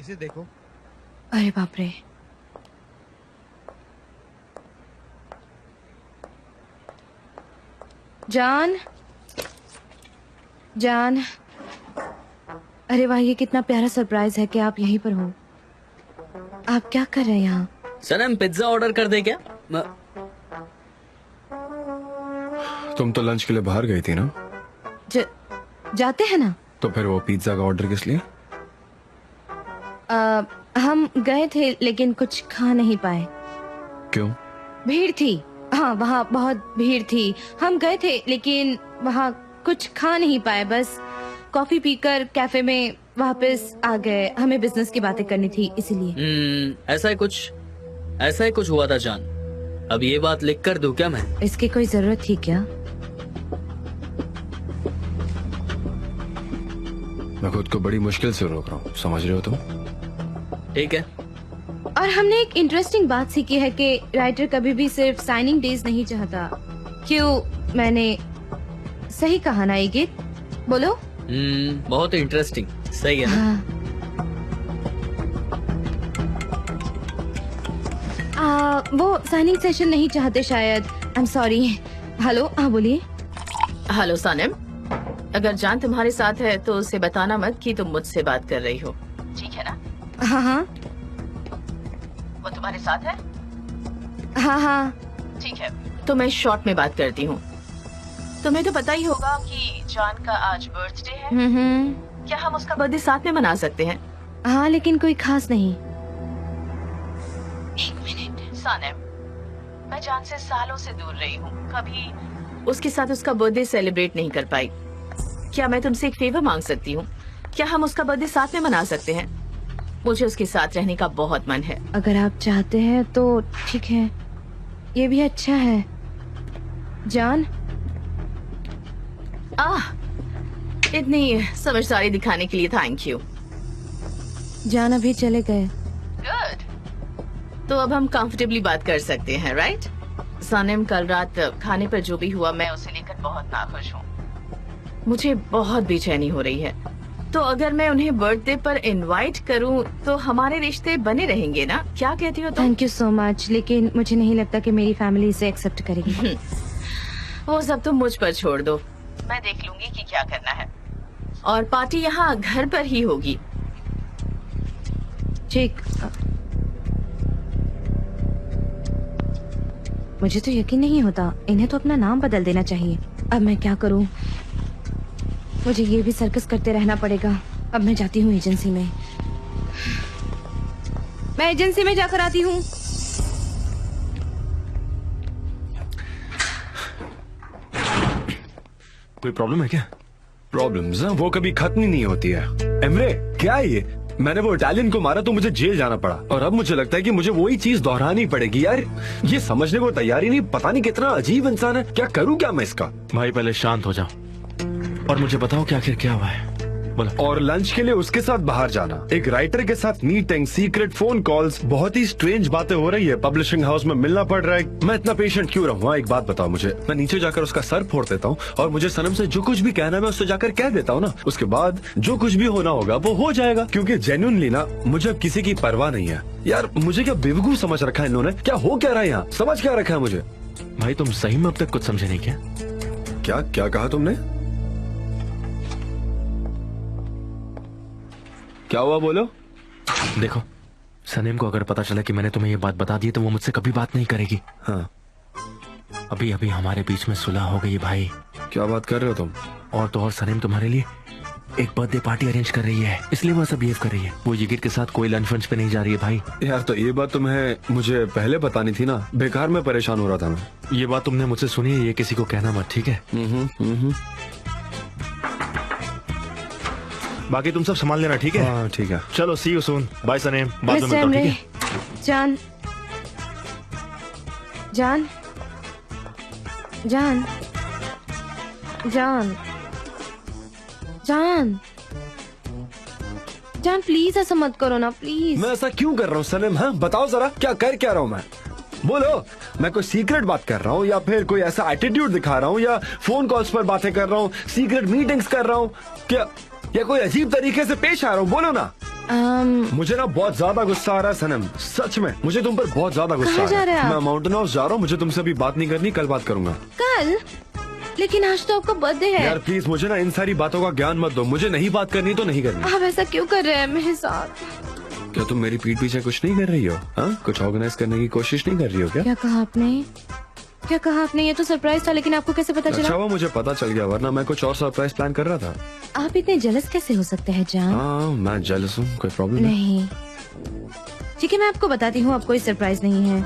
इसे देखो। अरे बाप रे। जान, जान, अरे वाह, ये कितना प्यारा सरप्राइज है कि आप यहीं पर हो। आप क्या कर रहे हैं यहाँ? सनम पिज्जा ऑर्डर कर दे क्या? तुम तो लंच के लिए बाहर गई थी ना? जाते हैं ना। तो फिर वो पिज्जा का ऑर्डर किस लिए? हम गए थे लेकिन कुछ खा नहीं पाए। क्यों? भीड़ थी। हाँ, वहाँ बहुत भीड़ थी। हम गए थे लेकिन वहाँ कुछ खा नहीं पाए, बस कॉफी पीकर कैफे में वापस आ गए। हमें बिजनेस की बातें करनी थी इसीलिए। ऐसा ही कुछ हुआ था जान। अब ये बात लिख कर दूं क्या मैं? इसकी कोई जरूरत थी क्या? मैं खुद को बड़ी मुश्किल से रोक रहा हूँ, समझ रहे हो तुम? ठीक है। और हमने एक इंटरेस्टिंग बात सीखी है कि राइटर कभी भी सिर्फ साइनिंग डेज नहीं चाहता। क्यों, मैंने सही कहा ना ये गीत? बोलो। बहुत इंटरेस्टिंग। सही है ना? वो साइनिंग सेशन नहीं चाहते शायद। I am sorry. हेलो, हाँ बोलिए। हेलो सनम, अगर जान तुम्हारे साथ है तो उसे बताना मत कि तुम मुझसे बात कर रही हो, ठीक है ना? हाँ हाँ वो तुम्हारे साथ है? हाँ हाँ ठीक है, तो मैं शॉर्ट में बात करती हूँ। तुम्हें तो पता ही होगा कि जान का आज बर्थडे है। क्या हम उसका बर्थडे साथ में मना सकते हैं? हाँ, लेकिन कोई खास नहीं। एक मिनट सनम, मैं जान से सालों से दूर रही हूँ, कभी उसके साथ उसका बर्थडे सेलिब्रेट नहीं कर पाई। क्या मैं तुमसे एक फेवर मांग सकती हूँ? क्या हम उसका बर्थडे साथ में मना सकते हैं? मुझे उसके साथ रहने का बहुत मन है। अगर आप चाहते हैं तो ठीक है, ये भी अच्छा है। जान, इतनी समझदारी दिखाने के लिए थैंक यू। जान अभी चले गए। गुड, तो अब हम कंफर्टेबली बात कर सकते हैं, राइट? सनम, कल रात खाने पर जो भी हुआ, मैं उसे लेकर बहुत नाखुश हूँ। मुझे बहुत बेचैनी हो रही है। तो अगर मैं उन्हें बर्थडे पर इनवाइट करूं तो हमारे रिश्ते बने रहेंगे ना? क्या कहती हो तुम? थैंक यू सो मच, लेकिन मुझे नहीं लगता कि मेरी फैमिली इसे एक्सेप्ट करेगी। वो सब तुम मुझ पर छोड़ दो, मैं देख लूंगी कि क्या करना है। और पार्टी यहाँ घर पर ही होगी। ठीक। मुझे तो यकीन नहीं होता, इन्हें तो अपना नाम बदल देना चाहिए। अब मैं क्या करूं? मुझे ये भी सर्कस करते रहना पड़ेगा। अब मैं जाती हूँ एजेंसी में। मैं एजेंसी में जाकर आती हूँ। कोई प्रॉब्लम है क्या? प्रॉब्लम्स वो कभी खत्म ही नहीं होती है। एमरे, क्या है ये? मैंने वो इटालियन को मारा तो मुझे जेल जाना पड़ा, और अब मुझे लगता है कि मुझे वही चीज दोहरानी पड़ेगी। यार, ये समझने को तैयार ही नहीं। पता नहीं कितना अजीब इंसान है। क्या करूं क्या मैं इसका? भाई पहले शांत हो जाओ और मुझे बताओ कि आखिर क्या हुआ है। बोलो। और लंच के लिए उसके साथ बाहर जाना, एक राइटर के साथ मीटिंग, सीक्रेट फोन कॉल्स, बहुत ही स्ट्रेंज बातें हो रही है। पब्लिशिंग हाउस में मिलना पड़ रहा है। मैं इतना पेशेंट क्यों रहूं? एक बात बताओ मुझे। मैं नीचे जाकर उसका सर फोड़ देता हूँ और मुझे सनम से जो कुछ भी कहना है मैं उससे जाकर कह देता हूँ ना। उसके बाद जो कुछ भी होना होगा वो हो जाएगा, क्योंकि जेन्युइनली ना मुझे अब किसी की परवाह नहीं है। यार, मुझे क्या बेवकूफ समझ रखा है इन्होंने? क्या हो क्या रहा है यहाँ? समझ क्या रखा है मुझे? भाई तुम सही में अब तक कुछ समझे नहीं क्या? क्या क्या कहा तुमने? क्या हुआ, बोलो। देखो, सनीम को अगर पता चला कि मैंने तुम्हें ये बात बता दी तो वो मुझसे कभी बात नहीं करेगी। हाँ, अभी अभी हमारे बीच में सुलह हो गई भाई। क्या बात कर रहे हो तुम? और तो और सनीम तुम्हारे लिए एक बर्थडे पार्टी अरेंज कर रही है, इसलिए वो ऐसा बिहेव कर रही है। वो जिगिर के साथ कोई लंच वंच पे नहीं जा रही है भाई। यार, तो ये बात तुम्हें मुझे पहले बतानी थी ना। बेकार में परेशान हो रहा था मैं। ये बात तुमने मुझसे सुनी है, ये किसी को कहना मत, ठीक है? बाकी तुम सब संभाल लेना, ठीक है? हाँ, ठीक है। चलो, सी यू सून। बाय सनीम, बाद में मिलता हूं, ठीक है? जान, जान, जान, जान, जान, जान, प्लीज ऐसा मत करो ना, प्लीज। मैं ऐसा क्यों कर रहा हूँ सनम? हाँ, बताओ जरा, क्या कर क्या रहा हूँ मैं? बोलो। मैं कोई सीक्रेट बात कर रहा हूँ या फिर कोई ऐसा एटीट्यूड दिखा रहा हूँ या फोन कॉल्स पर बातें कर रहा हूँ, सीक्रेट मीटिंग्स कर रहा हूँ क्या, या कोई अजीब तरीके से पेश आ रहा हूँ? बोलो ना। मुझे ना बहुत ज्यादा गुस्सा आ रहा है सनम, सच में मुझे तुम पर बहुत ज्यादा गुस्सा कहाँ आ जा रहे हैं है। आप? मैं माउंटेन हाउस जा रहा हूँ, मुझे तुमसे अभी बात नहीं करनी, कल बात करूंगा। कल? लेकिन आज तो आपका बर्थडे है। यार प्लीज मुझे ना इन सारी बातों का ज्ञान मत दो, मुझे नहीं बात करनी तो नहीं करनी। आप ऐसा क्यों कर रहे हैं मेरे साथ? क्या तुम मेरी पीठ पीछे कुछ नहीं कर रही हो? हाँ, कुछ ऑर्गेनाइज करने की कोशिश नहीं कर रही हो क्या? क्या कहा आपने? क्या कहा आपने? ये तो सरप्राइज था, लेकिन आपको कैसे पता अच्छा चला? वो मुझे पता चल गया, वरना मैं कुछ और सरप्राइज प्लान कर रहा था। आप इतने जेलस कैसे हो सकते हैं जान? हाँ मैं जेलस हूँ, कोई प्रॉब्लम नहीं। नहीं, ठीक है मैं आपको बताती हूँ, अब कोई सरप्राइज नहीं है।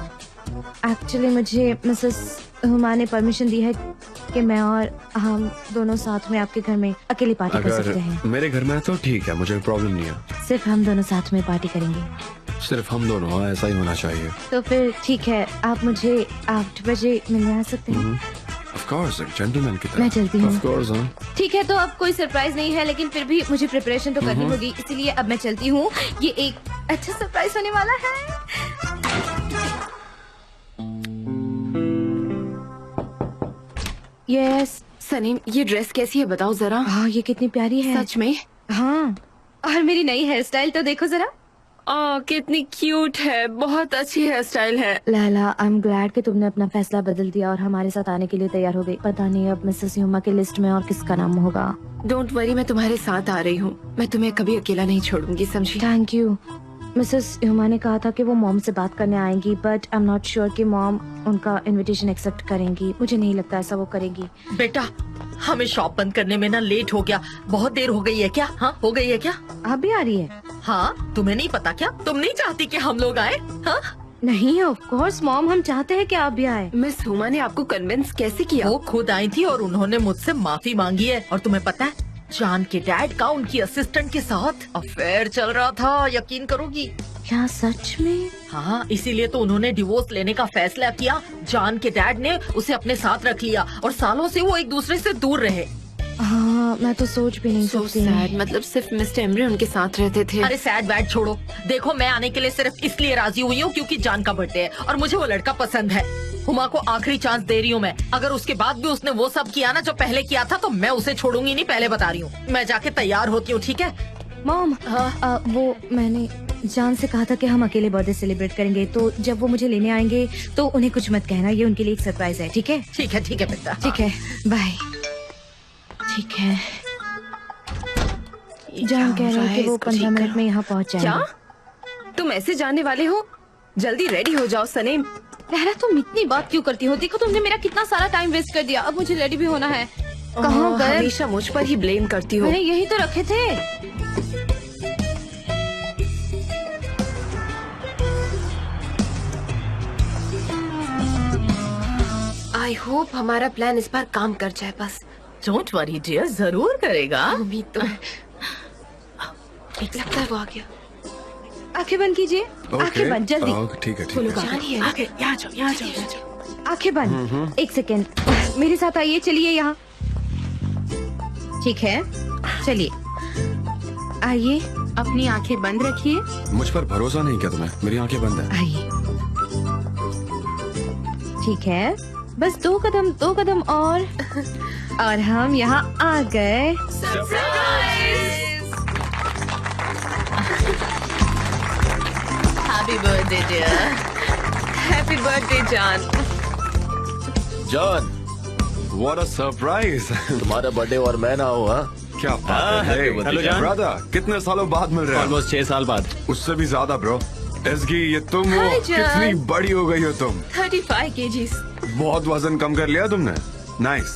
एक्चुअली मुझे मिसेस हुमा ने परमिशन दी है कि मैं और हम दोनों साथ में आपके घर में अकेले पार्टी कर सकते अगर हैं। मेरे घर में है तो ठीक है, मुझे प्रॉब्लम नहीं है। सिर्फ हम दोनों साथ में पार्टी करेंगे। सिर्फ हम दोनों, हाँ, ऐसा ही होना चाहिए। तो फिर ठीक है, आप मुझे 8 बजे मिलने आ सकते हैं। ऑफ कोर्स, एक जेंटलमैन की तरह। मैं चलती हूँ। ऑफ कोर्स, हाँ। ठीक है, तो अब कोई सरप्राइज नहीं है, लेकिन फिर भी मुझे प्रिपरेशन तो करनी होगी, इसीलिए अब मैं चलती हूँ। ये एक अच्छा सरप्राइज होने वाला है। यस। सनीम, ये ड्रेस कैसी है बताओ जरा। हाँ, ये कितनी प्यारी है। सच में? हाँ, और मेरी नई हेयर स्टाइल तो देखो जरा। कितनी क्यूट है, बहुत अच्छी हेयर स्टाइल है। लैला, आई एम ग्लैड कि तुमने अपना फैसला बदल दिया और हमारे साथ आने के लिए तैयार हो गई। पता नहीं अब मिसेस हुमा की लिस्ट में और किसका नाम होगा। डोंट वरी, मैं तुम्हारे साथ आ रही हूँ। मैं तुम्हें कभी अकेला नहीं छोड़ूंगी, समझी? Thank you. मिसेस हुमा ने कहा था कि वो मॉम से बात करने आएंगी, but I am not sure कि मॉम उनका इनविटेशन एक्सेप्ट करेंगी। मुझे नहीं लगता ऐसा वो करेगी। बेटा, हमें शॉप बंद करने में ना लेट हो गया। बहुत देर हो गई है क्या? हाँ, हो गई है क्या? आप भी आ रही है? हाँ, तुम्हें नहीं पता क्या? तुम नहीं चाहती कि हम लोग आए? हाँ? नहीं, ऑफ कोर्स मॉम, हम चाहते हैं कि आप भी आए। मिस हुमा ने आपको कन्विंस कैसे किया? वो खुद आई थी और उन्होंने मुझसे माफी मांगी है। और तुम्हें पता है, जान के डैड का उनकी असिस्टेंट के साथ अफेयर चल रहा था, यकीन करोगी? क्या सच में? हाँ, इसीलिए तो उन्होंने डिवोर्स लेने का फैसला किया। जान के डैड ने उसे अपने साथ रख लिया और सालों से वो एक दूसरे से दूर रहे। हाँ, मैं तो सोच भी नहीं So सकती। sad, मतलब सिर्फ मिस्टर एमरे उनके साथ रहते थे। अरे सैड बैड छोड़ो, देखो मैं आने के लिए सिर्फ इसलिए राजी हुई हूँ क्योंकि जान का बर्थडे है और मुझे वो लड़का पसंद है। हुमा को आखिरी चांस दे रही हूँ मैं। अगर उसके बाद भी उसने वो सब किया ना जो पहले किया था, तो मैं उसे छोड़ूंगी नहीं, पहले बता रही हूँ। मैं जाके तैयार होती हूँ, ठीक है? मॉम, वो मैंने जान से कहा था कि हम अकेले बर्थडे सेलिब्रेट करेंगे, तो जब वो मुझे लेने आएंगे तो उन्हें कुछ मत कहना, ये उनके लिए एक सरप्राइज है, ठीक है? ठीक है बेटा। ठीक है, बाय। ठीक है। जान कह रहे हैं कि वो 15 मिनट में यहाँ पहुँच क्या? जाएंगे। तुम ऐसे जाने वाले हो? जल्दी रेडी हो जाओ सनीम। लहरा, तुम इतनी बात क्यों करती हो? देखो तुमने मेरा कितना सारा टाइम वेस्ट कर दिया, अब मुझे रेडी भी होना है। कहाँ गए? हमेशा मुझ पर ही ब्लेम करती हो। मैंने यही तो रखे थे। आई होप हमारा प्लान इस बार काम कर जाए बस। डोंट वरी डियर, जरूर करेगा। उम्मीद तो है। लगता है वो आ गया। आंखें बंद कीजिए। आंखें बंद, जल्दी। ठीक है, ठीक है। जानिए ना। यहाँ जाओ। आंखें बंद। एक सेकेंड, मेरे साथ आइए, चलिए यहाँ। ठीक है, चलिए आइए। अपनी आंखें बंद रखिए। मुझ पर भरोसा नहीं क्या तुम्हें? मेरी आंखें बंद है। आइए। ठीक है, बस 2 कदम और हम यहाँ आ गए। Happy birthday dear. Happy birthday जान। John, What a surprise! तुम्हारा बर्थडे और मैं ना हूँ। हाँ, क्या बात है? happy birthday, हेलो जान। ब्रदर, कितने सालों बाद मिल रहे हैं? ऑलमोस्ट 6 साल बाद। उससे भी ज्यादा ब्रो। एसगी, ये तुम हो? Hi, जान। कितनी बड़ी हो गई हो तुम? 35 kgs। बहुत वजन कम कर लिया तुमने। नाइस।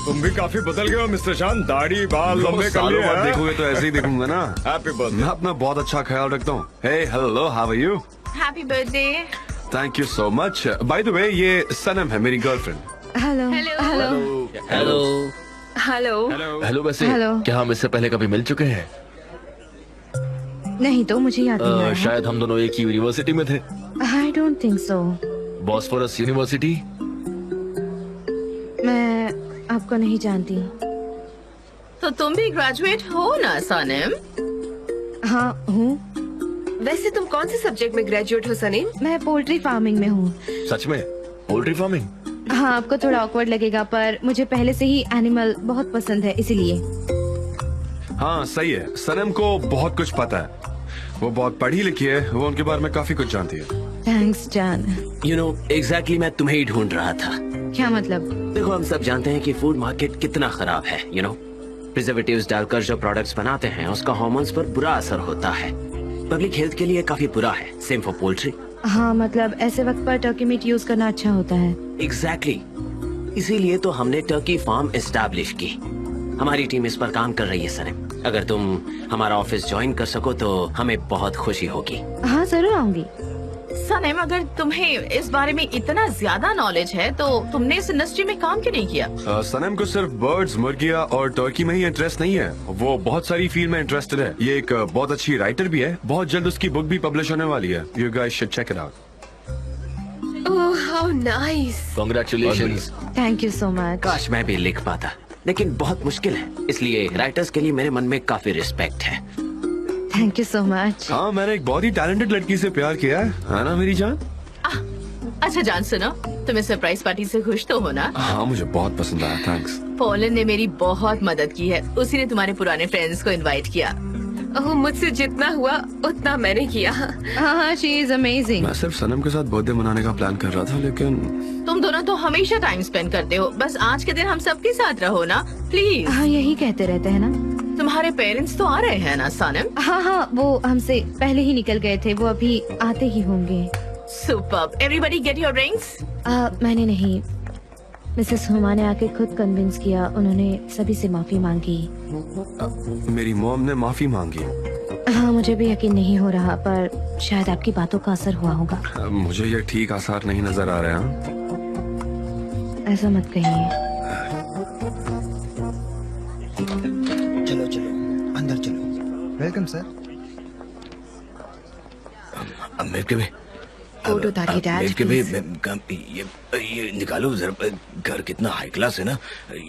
तुम भी काफी बदल गए हो मिस्टर शान, दाढ़ी बाल लंबे कर सालों लिए बाद हैं। देखोगे तो ऐसे ही दिखूंगा ना। हैप्पी मैं अपना बहुत अच्छा ख्याल रखता हूँ। Hey hello, how are you? Happy birthday. Thank you so much. By the way, ये सनम है, मेरी girlfriend. Hello. Hello hello. Hello. वैसे हेलो। क्या हम इससे पहले कभी मिल चुके हैं? नहीं तो मुझे याद नहीं आ रहा। शायद हम दोनों एक ही यूनिवर्सिटी में थे। I don't think so. Bosphorus university. मैं आपको नहीं जानती। तो तुम भी ग्रेजुएट हो ना सनम? हाँ हूँ। वैसे तुम कौन से सब्जेक्ट में ग्रेजुएट हो सनीम? मैं पोल्ट्री फार्मिंग में हूँ। सच में? Poultry farming? हाँ, आपको थोड़ा ऑकवर्ड लगेगा, पर मुझे पहले से ही एनिमल बहुत पसंद है, इसीलिए। हाँ सही है, सनम को बहुत कुछ पता है। वो बहुत पढ़ी लिखी है, वो उनके बारे में काफी कुछ जानती है। थैंक्स जान। यू नो एग्जैक्टली मैं तुम्हें ही ढूंढ रहा था। क्या मतलब? देखो हम सब जानते हैं कि फूड मार्केट कितना खराब है। यू नो प्रिजर्वेटिव्स डालकर जो प्रोडक्ट्स बनाते हैं उसका हार्मोन्स पर बुरा असर होता है। पब्लिक हेल्थ के लिए काफी बुरा है। Same for poultry. हाँ मतलब ऐसे वक्त पर टर्की मीट यूज करना अच्छा होता है। एग्जैक्टली इसीलिए तो हमने टर्की फार्म एस्टैब्लिश की। हमारी टीम इस पर काम कर रही है सनम। अगर तुम हमारा ऑफिस ज्वाइन कर सको तो हमें बहुत खुशी होगी। हाँ जरूर आऊंगी। सनम, अगर तुम्हें इस बारे में इतना ज्यादा नॉलेज है तो तुमने इस इंडस्ट्री में काम क्यों नहीं किया? सनम को सिर्फ बर्ड्स, मुर्गियाँ और टर्की में ही इंटरेस्ट नहीं है, वो बहुत सारी फील्ड में इंटरेस्टेड है। ये एक बहुत अच्छी राइटर भी है। बहुत जल्द उसकी बुक भी पब्लिश होने वाली है। You guys should check it out. Oh how nice. Congratulations. Thank you so much. काश मैं भी लिख पाता, लेकिन बहुत मुश्किल है। इसलिए राइटर्स के लिए मेरे मन में काफी रिस्पेक्ट है। Thank you so much. हाँ, मैंने एक बहुत ही टैलेंटेड लड़की से प्यार किया है ना मेरी जान? अच्छा जान सुनो, तुम्हें सरप्राइज पार्टी से खुश तो हो ना? हाँ मुझे बहुत पसंद आया, थैंक्स। पोलन ने मेरी बहुत मदद की है। उसी ने तुम्हारे पुराने फ्रेंड्स को इनवाइट किया। ओह मुझसे जितना हुआ उतना मैंने किया। हाँ शी इज अमेजिंग। मैं सिर्फ सनम के साथ बर्थडे मनाने का प्लान कर रहा था, लेकिन तुम दोनों तो हमेशा टाइम स्पेंड करते हो, बस आज के दिन हम सबके साथ रहो ना प्लीज। हाँ यही कहते रहते हैं ना। तुम्हारे पेरेंट्स तो आ रहे हैं ना सनम? हाँ हाँ वो हमसे पहले ही निकल गए थे, वो अभी आते ही होंगे। Superb. Everybody get your rings. मैंने नहीं, मिसेस हुमा ने आके खुद कन्विंस किया। उन्होंने सभी से माफी मांगी। मेरी मॉम ने माफी मांगी। हाँ मुझे भी यकीन नहीं हो रहा, पर शायद आपकी बातों का असर हुआ होगा। मुझे ये ठीक आसार नहीं नजर आ रहे हैं। ऐसा मत कहिए। चलो चलो अंदर चलो। Welcome sir. कोट उतारिए डैड प्लीज। ये निकालो जरा। घर कितना हाई क्लास है ना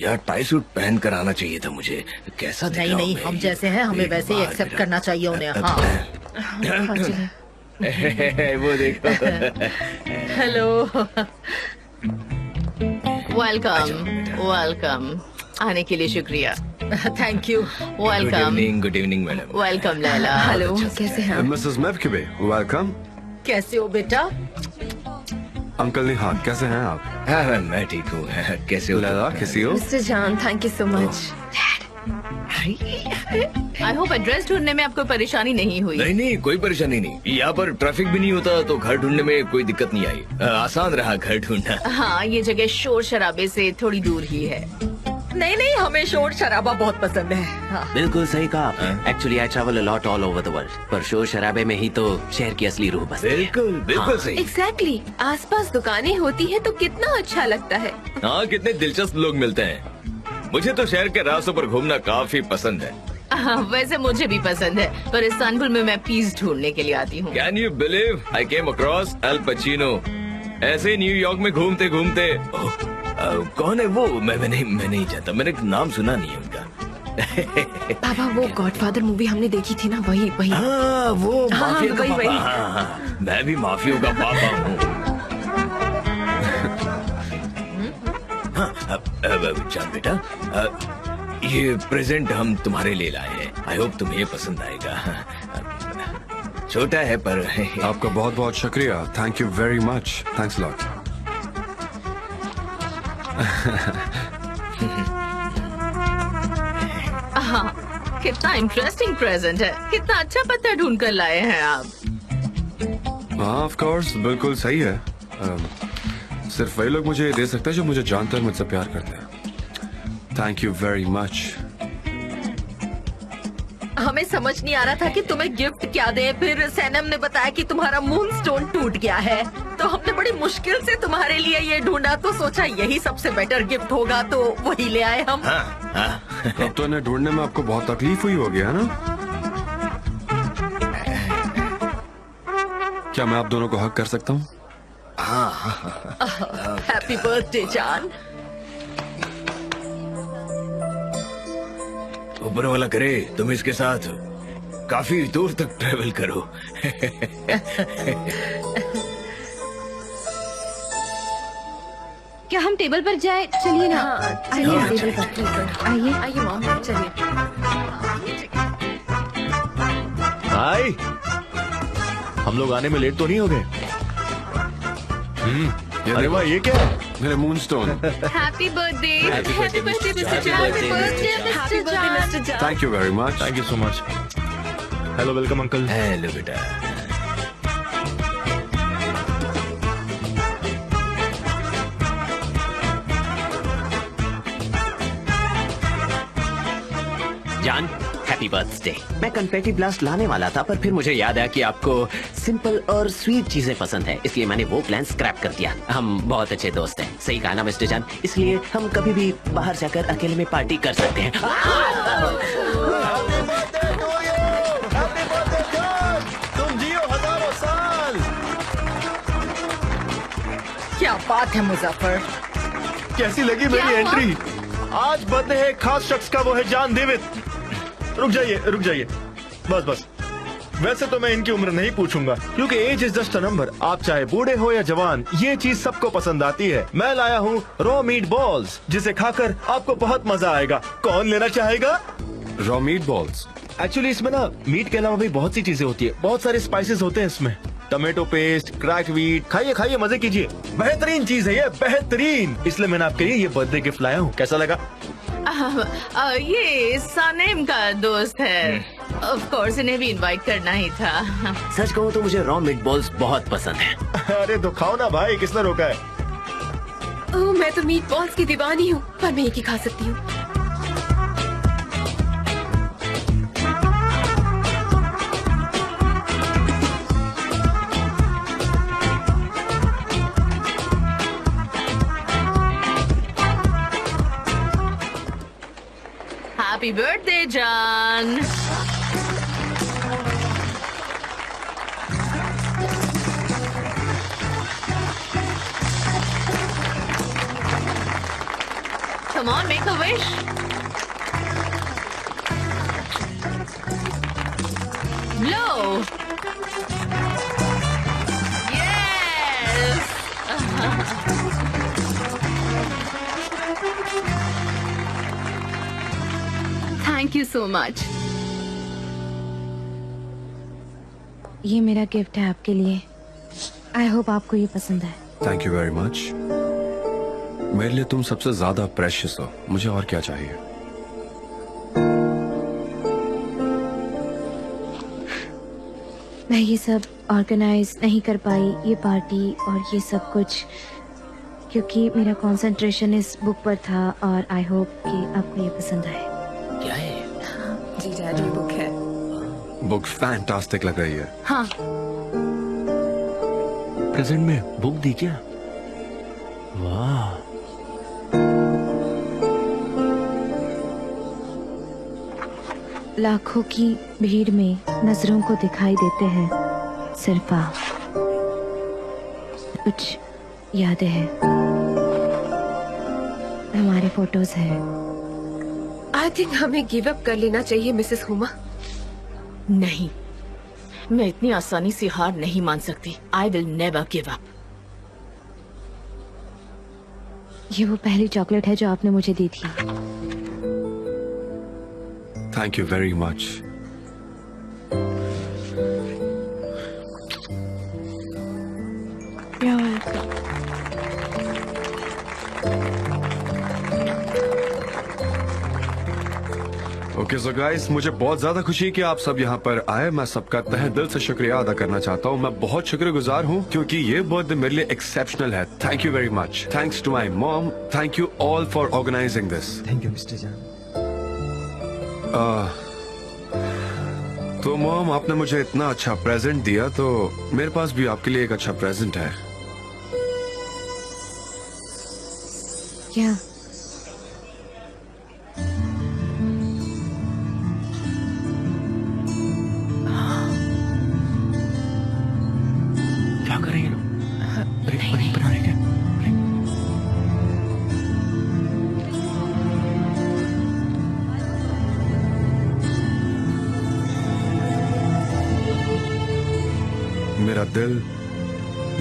यार। टाई सूट पहन कर आना चाहिए था मुझे। कैसा दिख नहीं रहा नहीं हूं हम मैं? जैसे हैं हमें एक वैसे ही बार एक्सेप्ट मेरा- करना चाहिए उन्हें। हाँ वो देखो। हेलो। Welcome welcome. आने के लिए शुक्रिया। Thank you. Welcome. Good evening madam. Welcome Laila. Hello कैसे हैं आप? मिसेस मेवकिबे वेलकम। कैसे हो बेटा? अंकल निहाल कैसे हैं आप? हाँ मैं ठीक हूँ। कैसे हो? लैला कैसी हो? मिस्टर जान thank you so much. I hope address ढूंढने में आपको परेशानी नहीं हुई। नहीं नहीं कोई परेशानी नहीं। यहाँ पर ट्रैफिक भी नहीं होता तो घर ढूंढने में कोई दिक्कत नहीं आई। आसान रहा घर ढूंढना। हाँ ये जगह शोर शराबे से थोड़ी दूर ही है। नहीं नहीं हमें शोर शराबा बहुत पसंद है। हाँ। बिल्कुल सही कहा आपने। Actually I travel a lot all over the world, पर शोर शराबे में ही तो शहर की असली रूह बसती है। बिल्कुल बिल्कुल सही। एग्जैक्टली आसपास दुकानें होती है तो कितना अच्छा लगता है। हाँ कितने दिलचस्प लोग मिलते हैं। मुझे तो शहर के रास्तों पर घूमना काफी पसंद है। हाँ, वैसे मुझे भी पसंद है, पर इस्तांबुल में मैं पीस ढूंढने के लिए आती हूँ। Can you believe I came across L Pacino. ऐसे ही न्यूयॉर्क में घूमते घूमते कौन है वो? मैं नहीं जानता। मैंने नाम सुना नहीं है उनका। पापा वो गॉडफादर मूवी हमने देखी थी ना, वही वही। हाँ वो हाँ, माफिया का वही, पापा। वही। हाँ, मैं भी माफियों का पापा हूँ। जान बेटा ये प्रेजेंट हम तुम्हारे लिए लाए हैं। आई होप तुम्हें ये पसंद आएगा। छोटा है पर आपका बहुत बहुत शुक्रिया। Thank you very much. Thanks lot. हाँ कितना इंटरेस्टिंग प्रेजेंट है। कितना अच्छा पत्ता ढूंढ कर लाए हैं आप। हाँ ऑफ कोर्स बिल्कुल सही है। सिर्फ वही लोग मुझे दे सकते हैं जो मुझे जानते हैं, मुझसे प्यार करते हैं। Thank you very much. हमें समझ नहीं आ रहा था कि तुम्हें गिफ्ट क्या दे। फिर सैनम ने बताया कि तुम्हारा मून स्टोन टूट गया है, तो हमने बड़ी मुश्किल से तुम्हारे लिए ये ढूंढा, तो सोचा यही सबसे बेटर गिफ्ट होगा, तो वही ले आए हम। अब तो इन्हें ढूंढने में आपको बहुत तकलीफ हुई होगी है ना? क्या मैं आप दोनों को हक कर सकता हूँ? हैप्पी बर्थडे जान। ऊपर वाला करे तुम इसके साथ काफी दूर तक ट्रेवल करो। क्या हम टेबल पर जाए? चलिए ना। आइए टेबल पर आइए। आइए मॉम चलिए। हाय, हम लोग आने में लेट तो नहीं हो गए? अरे वाह, ये क्या है? मेरे moonstone. Happy birthday. Happy birthday, Mr. John. Happy birthday, happy birthday mister John. Thank you very much. Thank you so much. Hello, welcome uncle. Hello बेटा। जान, हैप्पी बर्थडे। मैं कन्फेटी ब्लास्ट लाने वाला था, पर फिर मुझे याद आया कि आपको सिंपल और स्वीट चीजें पसंद है, इसलिए मैंने वो प्लान स्क्रैप कर दिया। हम बहुत अच्छे दोस्त हैं, सही कहा ना मिस्टर जान? इसलिए हम कभी भी बाहर जाकर अकेले में पार्टी कर सकते हैं। तुम जियो हजारों साल। क्या बात है मुजफ्फर। कैसी लगी मेरी एंट्री? आज बर्थडे है एक खास शख्स का, वो है जान डेविड। रुक जाइए, बस। वैसे तो मैं इनकी उम्र नहीं पूछूंगा, क्योंकि age is just a number. आप चाहे बूढ़े हो या जवान, ये चीज सबको पसंद आती है। मैं लाया हूँ रॉ मीट बॉल्स, जिसे खाकर आपको बहुत मजा आएगा। कौन लेना चाहेगा? Raw meat balls. एक्चुअली इसमें ना मीट के अलावा भी बहुत सी चीजें होती है, बहुत सारे स्पाइसेस होते हैं इसमें। टमेटो पेस्ट, क्रैक वीट, खाइए मजे कीजिए। बेहतरीन चीज है ये, बेहतरीन। इसलिए मैंने आपके लिए ये बर्थडे गिफ्ट लाया हूँ। कैसा लगा? ये सनेम का दोस्त है। ऑफ कोर्स इन्हें भी इनवाइट करना ही था। सच कहूँ तो मुझे रॉ मीट बॉल्स बहुत पसंद है। अरे तो खाओ ना भाई, किसने रोका है? ओह, मैं तो मीट बॉल्स की दीवानी हूँ, पर मैं एक ही खा सकती हूँ। हैप्पी बर्थडे जान। Come on, make a wish. Blow. Yes. Thank you so much. ये मेरा गिफ्ट है आपके लिए। आई होप आपको ये पसंद है। Thank you very much. मेरे लिए तुम सबसे ज्यादा प्रेशियस हो, मुझे और क्या चाहिए? मैं ये सब ऑर्गेनाइज नहीं कर पाई, ये पार्टी और ये सब कुछ, क्योंकि मेरा कंसंट्रेशन इस बुक पर था। और आई होप कि आपको ये पसंद आए। क्या है? जी डैडी, बुक है। बुक फैंटास्टिक लग रही है। हाँ, प्रेजेंट में बुक दी क्या? वाह। लाखों की भीड़ में नजरों को दिखाई देते हैं सिर्फ आप। कुछ यादें हैं, हमारे फोटोज हैं। आई थिंक हमें गिव अप कर लेना चाहिए मिसेस हुमा। नहीं, मैं इतनी आसानी से हार नहीं मान सकती। I will never give up. ये वो पहली चॉकलेट है जो आपने मुझे दी थी। Thank you very much. Okay so guys, मुझे बहुत ज्यादा खुशी है कि आप सब यहाँ पर आए। मैं सबका तहे दिल से शुक्रिया अदा करना चाहता हूँ। मैं बहुत शुक्रगुजार हूँ क्योंकि ये बर्थडे मेरे लिए एक्सेप्शनल है। Thank you very much. Thanks to my mom. Thank you all for organising this. Thank you mister John. तो मॉम, आपने मुझे इतना अच्छा प्रेजेंट दिया, तो मेरे पास भी आपके लिए एक अच्छा प्रेजेंट है। क्या? क्या करेंगे? नहीं बना रहे क्या? मेरा दिल,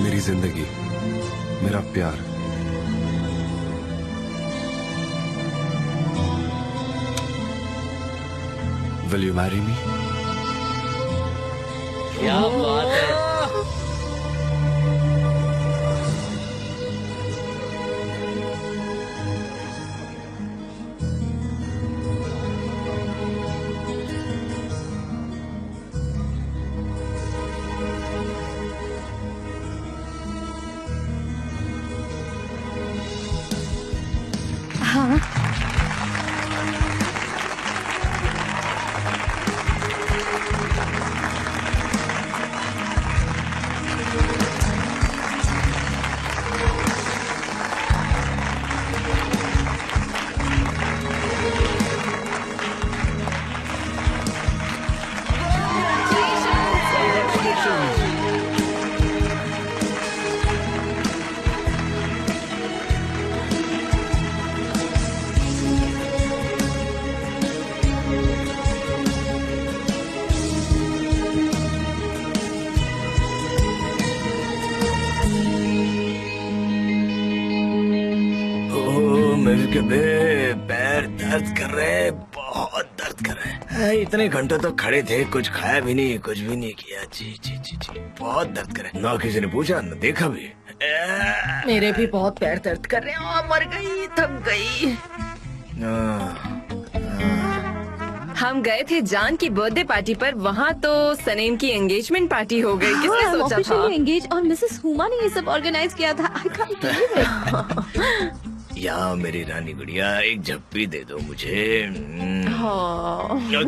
मेरी जिंदगी, मेरा प्यार। Will you marry me? क्या बात है। हाँ पैर दर्द कर रहे, बहुत दर्द कर रहे। इतने घंटों तक खड़े थे, कुछ खाया भी नहीं, कुछ भी नहीं किया। जी जी जी जी, बहुत दर्द कर रहे। ना किसी ने पूछा, न देखा भी। मेरे भी बहुत पैर दर्द कर रहे हैं। मर गई, थक गई। हम गए थे जान की बर्थडे पार्टी पर, वहाँ तो सनीम की एंगेजमेंट पार्टी हो गई। किसने सोचा था? ऑफिशियली एंगेज और मिसेस हुमा ने ये सब ऑर्गेनाइज किया था। I can't believe it. यहाँ मेरी रानी गुड़िया, एक झप्पी दे दो मुझे।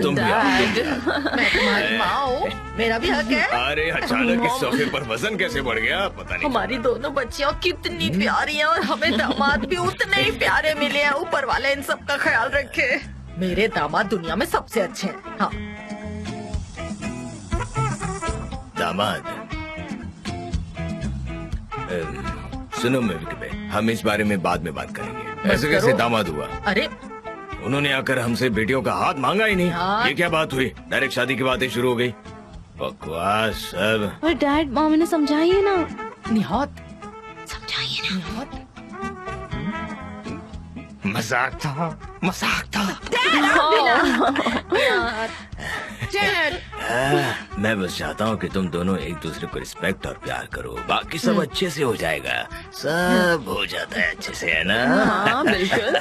तुम भी डैड, मैं तुम्हारी माँ हूँ, मेरा भी हक है। अरे अचानक इस सोफे पर वजन कैसे बढ़ गया पता नहीं। हमारी दोनों बच्चियाँ कितनी प्यारी हैं और हमें दामाद भी उतने ही प्यारे मिले हैं। ऊपर वाले इन सब का ख्याल रखे। मेरे दामाद दुनिया में सबसे अच्छे हैं। हाँ दामाद, सुनो मेरे भाई, हम इस बारे में बाद में बात करेंगे। ऐसे कैसे दामाद हुआ? अरे उन्होंने आकर हमसे बेटियों का हाथ मांगा ही नहीं। हाँ। ये क्या बात हुई? डायरेक्ट शादी की बातें शुरू हो गई। बकवास सब। पर डैड मॉम ने समझाइए ना। निहात, समझाइए ना। निहात। मजाक था, मजाक था। मैं बस चाहता हूँ कि तुम दोनों एक दूसरे को रिस्पेक्ट और प्यार करो, बाकी सब अच्छे से हो जाएगा। सब हो जाता है अच्छे से, है ना? हाँ बिल्कुल।